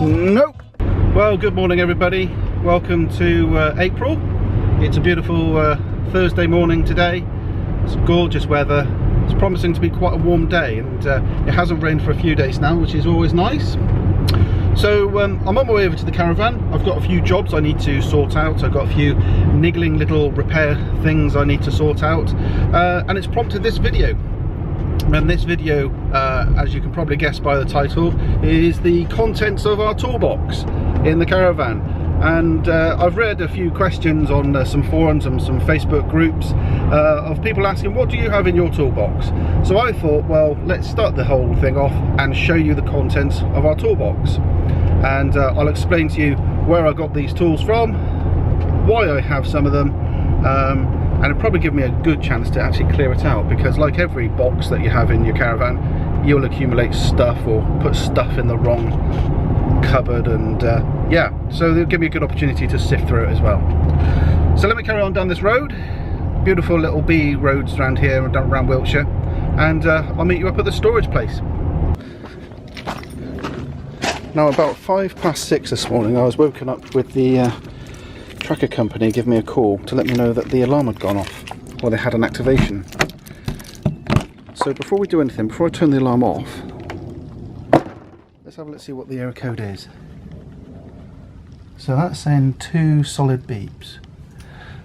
Nope. Well, good morning everybody. Welcome to April. It's a beautiful Thursday morning today. It's gorgeous weather. It's promising to be quite a warm day, and it hasn't rained for a few days now, which is always nice. So I'm on my way over to the caravan. I've got a few jobs I need to sort out. I've got a few niggling little repair things I need to sort out, and it's prompted this video. And this video, as you can probably guess by the title, is the contents of our toolbox in the caravan. And I've read a few questions on some forums and some Facebook groups of people asking, what do you have in your toolbox? So I thought, well, let's start the whole thing off and show you the contents of our toolbox. And I'll explain to you where I got these tools from, why I have some of them, and it'll probably give me a good chance to actually clear it out, because like every box that you have in your caravan, you'll accumulate stuff or put stuff in the wrong cupboard, and yeah, so they'll give me a good opportunity to sift through it as well. So let me carry on down this road. Beautiful little B roads around here and around Wiltshire, and I'll meet you up at the storage place. Now, about 6:05 this morning, I was woken up with the tracker company give me a call to let me know that the alarm had gone off, or they had an activation. So before we do anything, before I turn the alarm off, let's have a look, see what the error code is. So that's saying 2 solid beeps,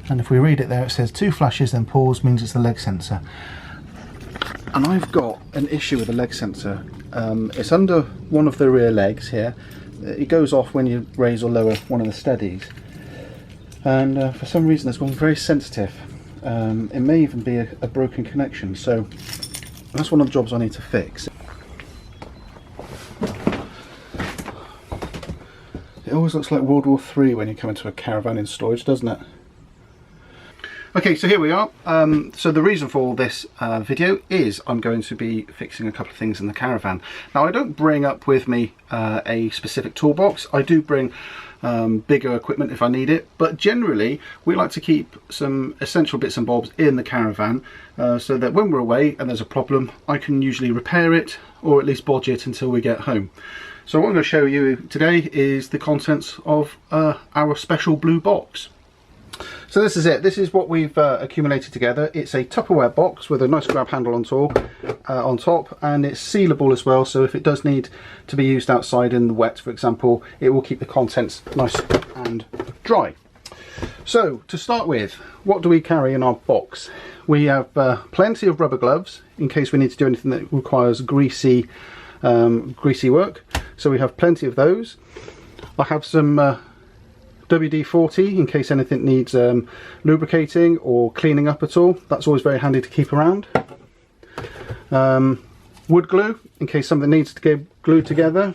and if we read it there, it says 2 flashes then pause, means it's the leg sensor. And I've got an issue with the leg sensor. It's under one of the rear legs here. It goes off when you raise or lower one of the steadies, and for some reason it's gone very sensitive. It may even be a broken connection, so that's one of the jobs I need to fix. It always looks like World War III when you come into a caravan in storage, doesn't it? Okay, so here we are. So the reason for all this video is I'm going to be fixing a couple of things in the caravan. Now, I don't bring up with me a specific toolbox. I do bring bigger equipment if I need it, but generally we like to keep some essential bits and bobs in the caravan, so that when we're away and there's a problem, I can usually repair it or at least bodge it until we get home. So what I'm going to show you today is the contents of our special blue box. So this is it. This is what we've accumulated together. It's a Tupperware box with a nice grab handle on top, and it's sealable as well, so if it does need to be used outside in the wet, for example, it will keep the contents nice and dry. So to start with, what do we carry in our box? We have plenty of rubber gloves in case we need to do anything that requires greasy work, so we have plenty of those. I have some WD-40 in case anything needs lubricating or cleaning up at all. That's always very handy to keep around. Wood glue in case something needs to get glued together.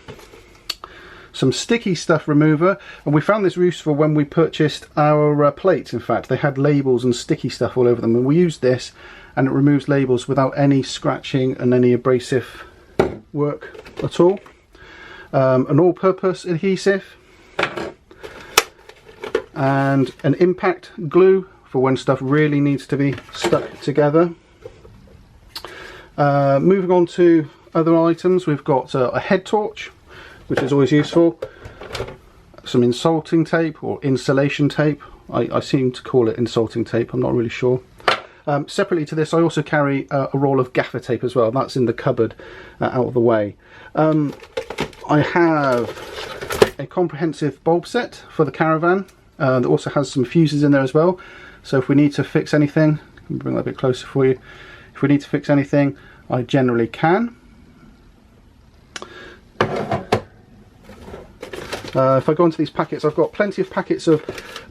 Some sticky stuff remover, and we found this useful when we purchased our plates. In fact, they had labels and sticky stuff all over them, and we used this and it removes labels without any scratching and any abrasive work at all. An all-purpose adhesive, and an impact glue for when stuff really needs to be stuck together. Moving on to other items, we've got a head torch, which is always useful. Some insulting tape or insulation tape. I seem to call it insulting tape, I'm not really sure. Separately to this, I also carry a roll of gaffer tape as well. That's in the cupboard out of the way. I have a comprehensive bulb set for the caravan. That also has some fuses in there as well, so if we need to fix anything, let me bring that a bit closer for you. If we need to fix anything, I generally can. If I go into these packets, I've got plenty of packets of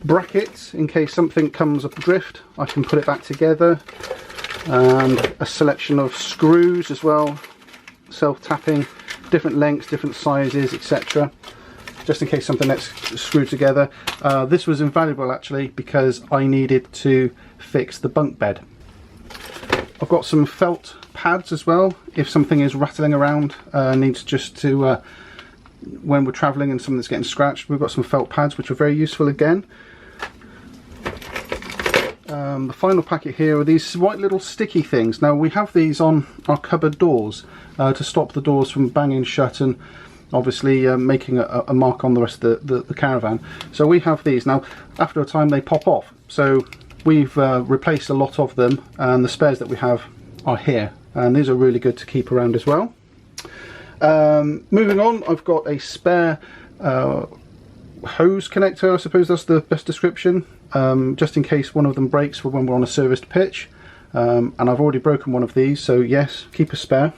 brackets in case something comes up adrift. I can put it back together, and a selection of screws as well, self-tapping, different lengths, different sizes, etc. Just in case something gets screwed together. This was invaluable actually, because I needed to fix the bunk bed. I've got some felt pads as well, if something is rattling around, needs just to, when we're travelling and something's getting scratched, we've got some felt pads which are very useful again. The final packet here are these white little sticky things. Now we have these on our cupboard doors to stop the doors from banging shut and obviously making a mark on the rest of the caravan. So we have these. Now after a time they pop off, so we've replaced a lot of them, and the spares that we have are here, and these are really good to keep around as well. Moving on, I've got a spare hose connector, I suppose that's the best description, just in case one of them breaks for when we're on a serviced pitch. And I've already broken one of these, so yes, keep a spare.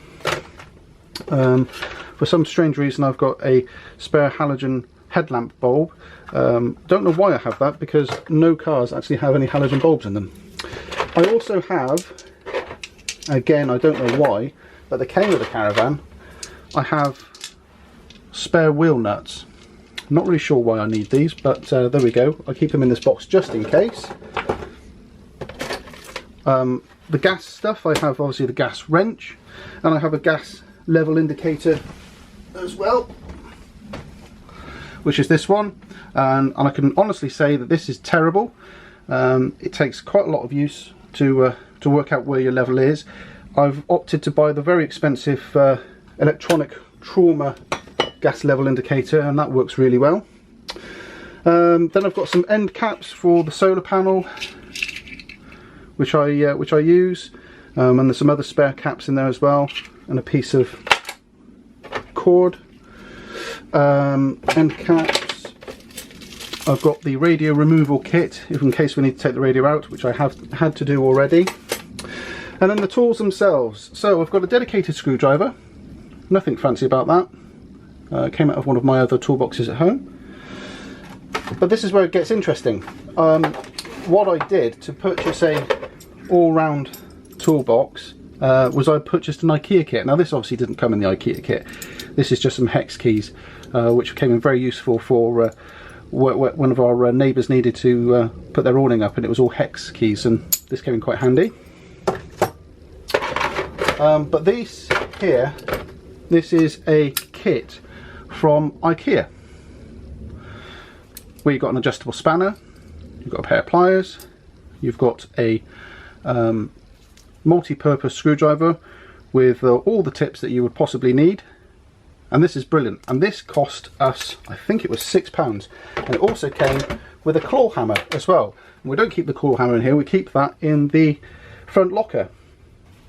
For some strange reason I've got a spare halogen headlamp bulb. Don't know why I have that, because no cars actually have any halogen bulbs in them. I also have, again I don't know why, but they came with the caravan, I have spare wheel nuts. Not really sure why I need these, but there we go. I keep them in this box just in case. The gas stuff, I have obviously the gas wrench, and I have a gas level indicator as well, which is this one, and I can honestly say that this is terrible. It takes quite a lot of use to work out where your level is. I've opted to buy the very expensive electronic trauma gas level indicator, and that works really well. Then I've got some end caps for the solar panel, which I use, and there's some other spare caps in there as well, and a piece of cord. End caps. I've got the radio removal kit, if in case we need to take the radio out, which I have had to do already. And then the tools themselves. So I've got a dedicated screwdriver, nothing fancy about that. Came out of one of my other toolboxes at home. But this is where it gets interesting. What I did to purchase a all-round toolbox was I purchased an IKEA kit. Now this obviously didn't come in the IKEA kit. This is just some hex keys, which came in very useful for one of our neighbours needed to put their awning up, and it was all hex keys, and this came in quite handy. But these here, this is a kit from IKEA. Where you've got an adjustable spanner, you've got a pair of pliers, you've got a multi-purpose screwdriver with all the tips that you would possibly need, and this is brilliant. And this cost us, I think it was £6, and it also came with a claw hammer as well. And we don't keep the claw hammer in here, we keep that in the front locker.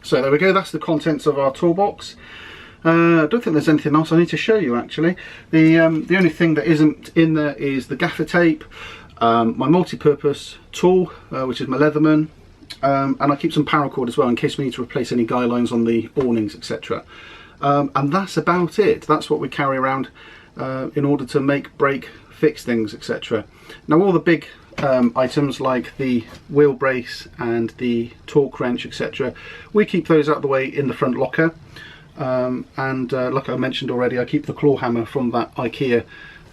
So there we go, that's the contents of our toolbox. I don't think there's anything else I need to show you actually. The only thing that isn't in there is the gaffer tape, my multi-purpose tool, which is my Leatherman, and I keep some paracord as well in case we need to replace any guy lines on the awnings, etc. And that's about it. That's what we carry around in order to make, break, fix things, etc. Now all the big items like the wheel brace and the torque wrench, etc., we keep those out of the way in the front locker. Like I mentioned already, I keep the claw hammer from that IKEA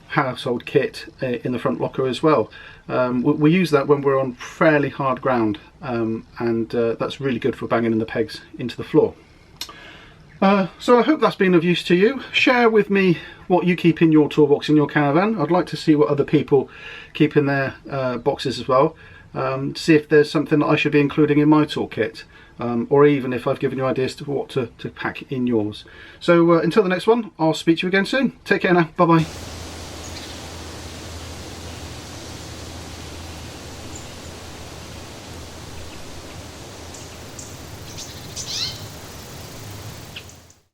household kit in the front locker as well. We use that when we're on fairly hard ground, and that's really good for banging in the pegs into the floor. So I hope that's been of use to you. Share with me what you keep in your toolbox in your caravan. I'd like to see what other people keep in their boxes as well, to see if there's something that I should be including in my toolkit. Or even if I've given you ideas to what to pack in yours. So until the next one, I'll speak to you again soon. Take care now. Bye bye.